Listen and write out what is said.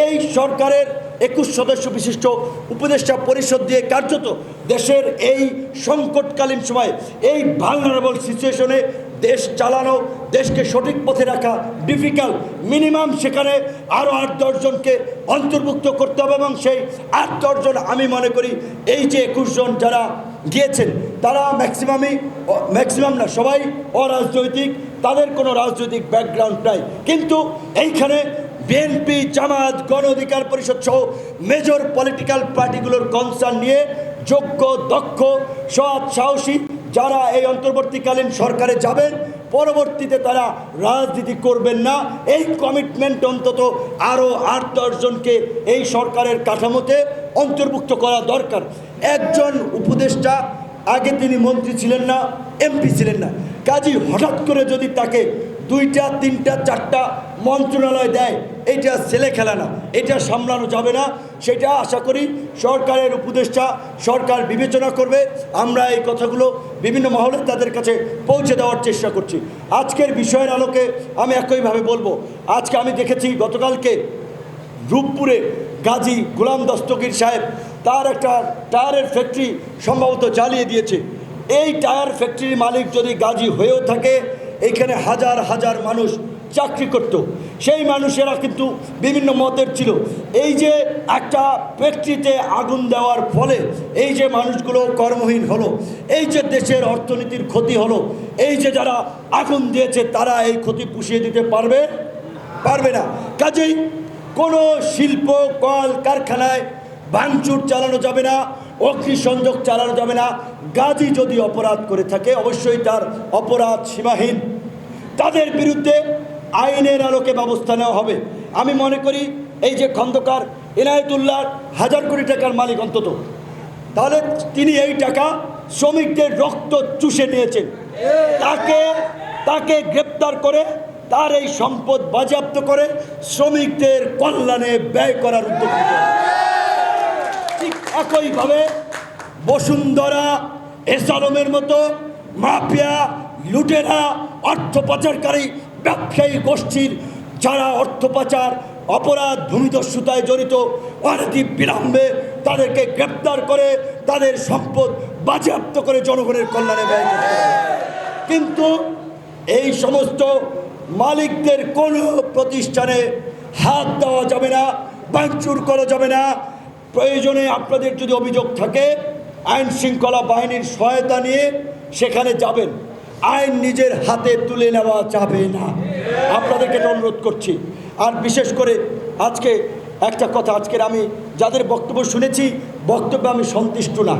এই সরকারের 21 সদস্য বিশিষ্ট উপদেষ্টা পরিষদ দিয়ে কার্যত দেশের এই সংকটকালীন সময় এই ভালনারেবল সিচুয়েশনে দেশ চালানো, দেশকে সঠিক পথে রাখা ডিফিকাল্ট। মিনিমাম সেখানে আরও 8-10 জনকে অন্তর্ভুক্ত করতে হবে, এবং সেই 8-10 জন আমি মনে করি এই যে 21 জন যারা গিয়েছেন তারা ম্যাক্সিমাম না, সবাই অরাজনৈতিক, তাদের কোনো রাজনৈতিক ব্যাকগ্রাউন্ড নাই। কিন্তু এইখানে বিএনপি, জামাত, গণ অধিকার পরিষদ সহ মেজর পলিটিক্যাল পার্টিগুলোর কনসার্ন নিয়ে যোগ্য, দক্ষ, সৎ, সাহসী যারা এই অন্তর্বর্তীকালীন সরকারে যাবেন, পরবর্তীতে তারা রাজনীতি করবেন না, এই কমিটমেন্ট অন্তত আরও 8-10 জনকে এই সরকারের কাঠামোতে অন্তর্ভুক্ত করা দরকার। একজন উপদেষ্টা আগে তিনি মন্ত্রী ছিলেন না, এমপি ছিলেন না, কাজী হঠাৎ করে যদি তাকে 2টা, 3টা, 4টা মন্ত্রণালয় দেয়, এটা ছেলে খেলা না, এটা সামলানো যাবে না। সেটা আশা করি সরকারের উপদেষ্টা সরকার বিবেচনা করবে। আমরা এই কথাগুলো বিভিন্ন মহলে তাদের কাছে পৌঁছে দেওয়ার চেষ্টা করছি। আজকের বিষয়ের আলোকে আমি একইভাবে বলবো, আজকে আমি দেখেছি গতকালকে রূপপুরে গাজী গোলাম দস্তগীর সাহেব তার একটা টায়ারের ফ্যাক্টরি সম্ভবত জ্বালিয়ে দিয়েছে। এই টায়ার ফ্যাক্টরির মালিক যদি গাজী হয়েও থাকে, এইখানে হাজার হাজার মানুষ চাকরি করত, সেই মানুষেরা কিন্তু বিভিন্ন মতের ছিল। এই যে একটা ফ্যাক্টরিতে আগুন দেওয়ার ফলে এই যে মানুষগুলো কর্মহীন হলো, এই যে দেশের অর্থনীতির ক্ষতি হলো, এই যে যারা আগুন দিয়েছে তারা এই ক্ষতি পুষিয়ে দিতে পারবে না। কাজেই কোনো শিল্প কল কারখানায় ভাঙচুর চালানো যাবে না, অগ্নিসংযোগ চালানো যাবে না। গাজী যদি অপরাধ করে থাকে অবশ্যই তার অপরাধ সীমাহীন, তাদের বিরুদ্ধে আইনের আলোকে ব্যবস্থা নেওয়া হবে। আমি মনে করি এই যে খন্দকার এনায়েতুল্লাহ 1000 কোটি টাকার মালিক অন্তত, তাহলে তিনি এই টাকা শ্রমিকদের রক্ত চুষে নিয়েছেন, তাকে গ্রেপ্তার করে তার এই সম্পদ বাজেয়াপ্ত করে শ্রমিকদের কল্যাণে ব্যয় করার উদ্যোগ নিতে হবে। ঠিক একইভাবে বসুন্ধরা, এসালমের মতো মাফিয়া, লুটেরা, অর্থ পাচারকারী ব্যবসায়ী গোষ্ঠীর যারা অর্থ পাচার, অপরাধ, ভূমিদস্যুতায় জড়িত, অনতি বিলম্বে তাদেরকে গ্রেপ্তার করে তাদের সম্পদ বাজেয়াপ্ত করে জনগণের কল্যাণে ব্যয় করতে হবে। কিন্তু এই সমস্ত মালিকদের কোনো প্রতিষ্ঠানে হাত দেওয়া যাবে না, ভাঙচুর করা যাবে না। প্রয়োজনে আপনাদের যদি অভিযোগ থাকে আইন শৃঙ্খলা বাহিনীর সহায়তা নিয়ে সেখানে যাবেন, আইন নিজের হাতে তুলে নেওয়া যাবে না। আপনাদেরকে অনুরোধ করছি। আর বিশেষ করে আজকে একটা কথা, আজকের আমি যাদের বক্তব্য শুনেছি, বক্তব্যে আমি সন্তুষ্ট না।